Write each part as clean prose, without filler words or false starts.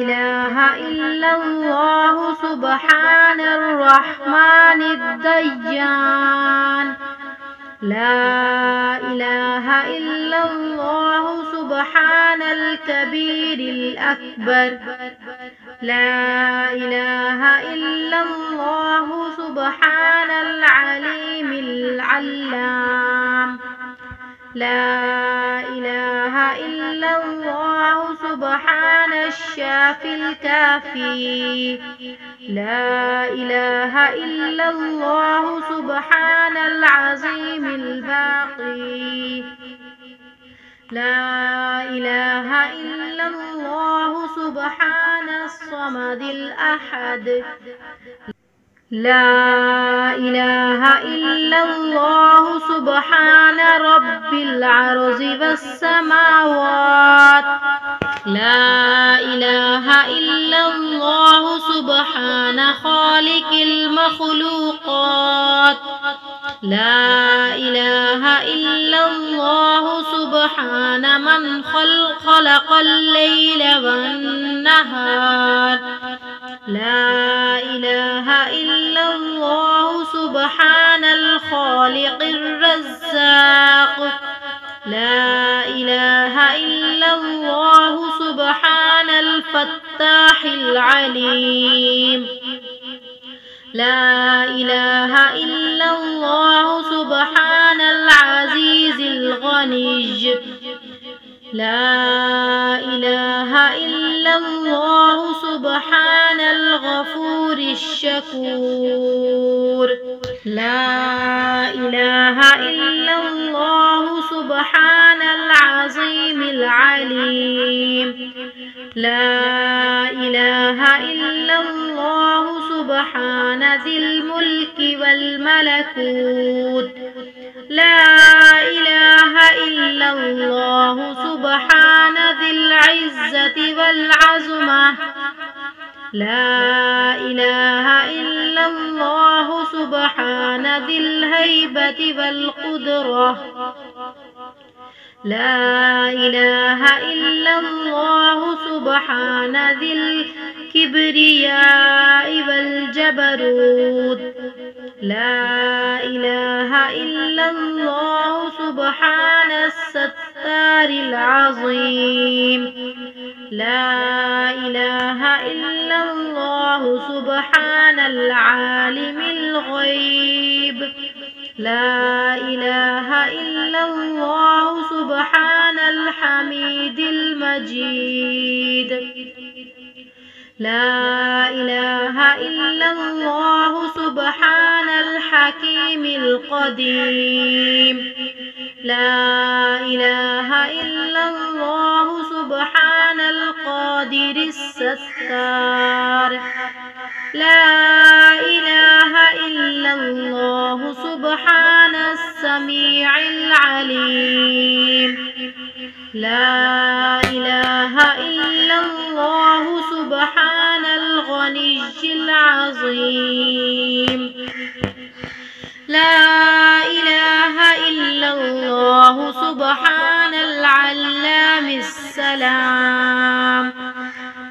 إله إلا الله سبحان الرحمن الديان. لا إله إلا الله سبحان الكبير الأكبر. لا إله إلا الله سبحان العليم العلام. لا إله إلا الله سبحان الشافي الكافي. لا إله إلا الله سبحان العظيم الباقي. لا إله إلا الله سبحان الصمد الأحد. لا إله إلا الله سبحان رب العرش والسماوات. لا إله إلا الله سبحان خالق المخلوقات. لا إله إلا الله سبحان من خلق الليل والنهار. لا إله إلا الله سبحان الخالق الرزاق. لا إله إلا الله سبحان الفتاح العليم. لا إله إلا الله سبحان العزيز الغني. لا إله إلا الله سبحان الغفور الشكور. لا إله إلا الله سبحان العظيم العليم. لا إله إلا الله سبحان ذي الملك والملكوت. لا إله إلا الله سبحان ذي العزة والعظمة. لا إله إلا الله سبحان ذي الهيبة والقدرة. لا إله إلا الله سبحان ذي الكبرياء والجبروت. لا إله إلا الله سبحان الستار العظيم. لا إله إلا الله سبحان العالم الغيب. لا إله إلا الله سبحان الحميد المجيد. لا إله إلا الله سبحان الحكيم القديم. لا إله إلا الله سبحان القادر الستار. لا إله إلا الله سبحان السميع العليم. لا إله إلا الله سبحان الغني العظيم. لا إله إلا الله سبحان العلام السلام.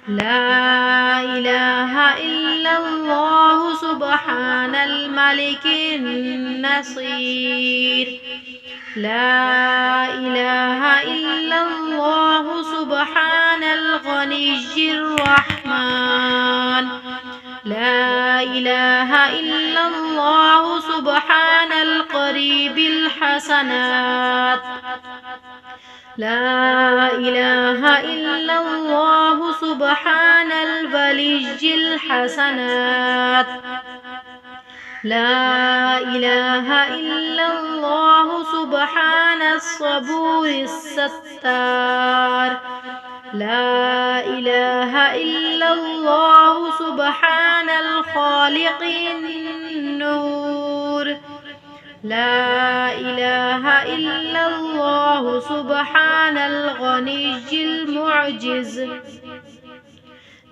لا إله إلا الله سبحان الملك النصير. لا إله إلا الله سبحان الغني الرحمن. لا إله إلا الله سبحان القريب الحسنات. لا إله إلا الله سبحان الولي الحسنات. لا إله إلا الله سبحان الصبور الستار. لا إله إلا الله سبحان الخالق النور. لا إله إلا الله سبحان الغني المعجز.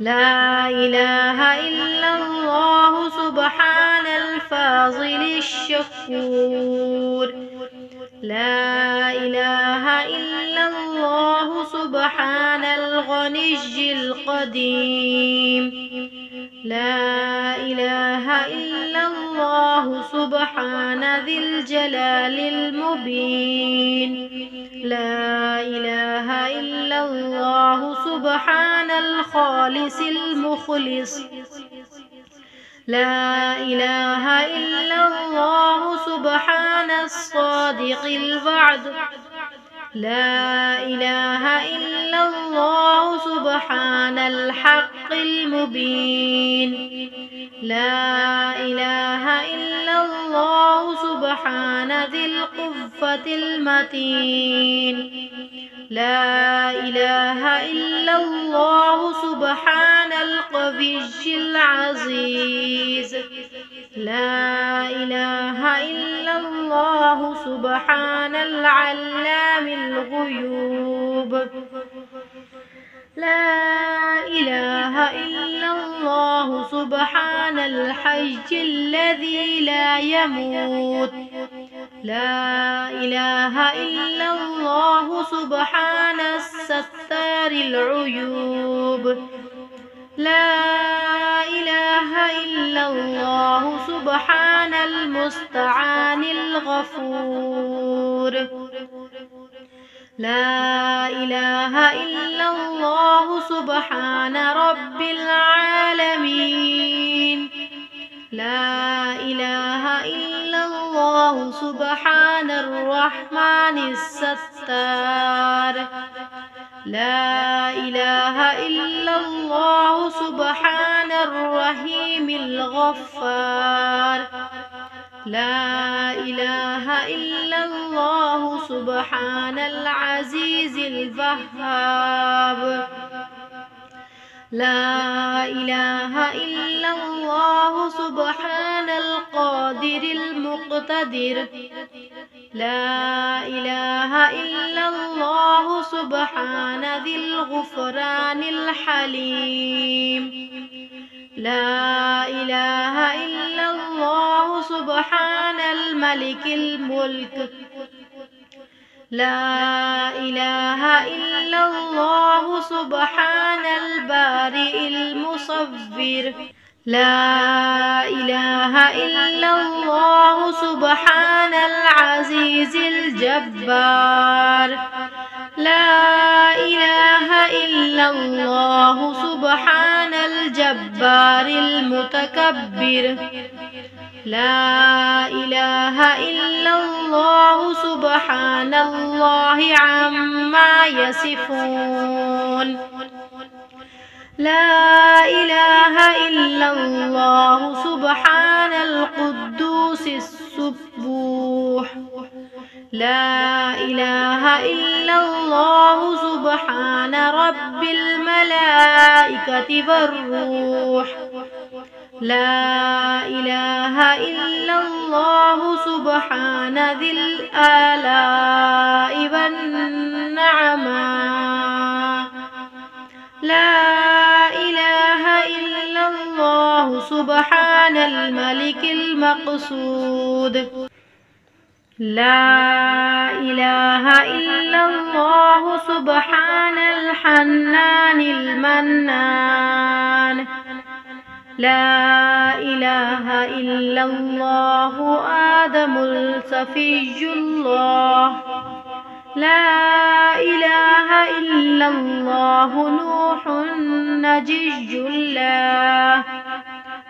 لا إله إلا الله سبحان الفاضل الشكور. لا إله إلا الله سبحان الغني القديم. لا إله إلا الله سبحان ذي الجلال المبين. لا إله إلا الله سبحان الخالص المخلص. لا إله إلا الله سبحان الصادق الوعد. لا إله إلا الله سبحان الحق المبين. لا إله إلا الله سبحان ذي القوة المتين. لا إله إلا الله سبحان القوي العزيز. لا إله إلا الله سبحان العلام الغيوب. لا إله إلا الله سبحان الحي الذي لا يموت. لا إله إلا الله سبحان الستار العيوب. لا إله إلا الله سبحان المستعان الغفور. لا إله إلا الله سبحان رب العالمين. لا إله إلا الله سبحان الرحمن الستار. لا إله إلا الله سبحان الرحيم الغفار. لا إله إلا الله سبحان العزيز الوهاب. لا إله إلا الله سبحان القادر المقتدر. لا إله إلا الله سبحان ذي الغفران الحليم. لا إله إلا الله سبحان الملك الملك. لا إله إلا الله سبحان البارئ المصور. لا إله إلا الله سبحان العزيز الجبار. لا إله إلا الله سبحان الجبار المتكبر. لا إله إلا الله سبحان الله عما يصفون. لا إله إلا الله سبحان القدوس السبوح. لا إله إلا الله سبحان رب الملائكة والروح. لا إله إلا الله سبحان ذي الآلاء والنعماء. لا إله إلا الله سبحان الملك المقصود. لا إله إلا الله سبحان الحنان المنان. لا إله إلا الله آدم الصفي الله. لا إله إلا الله نوح نجي الله.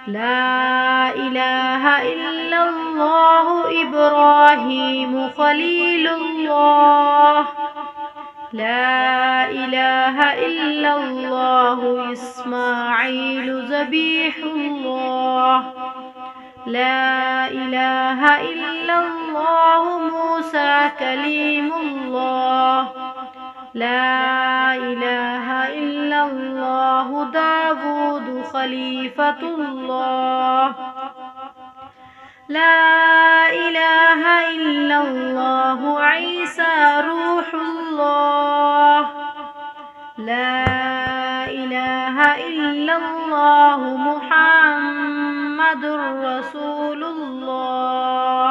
لا إله إلا الله إبراهيم خليل الله. لا إله إلا الله إسماعيل ذبيح الله. لا إله إلا الله موسى كليم الله. لا إله إلا الله داود خليفة الله. لا إله إلا الله عيسى روح الله. لا إله إلا الله محمد رسول الله.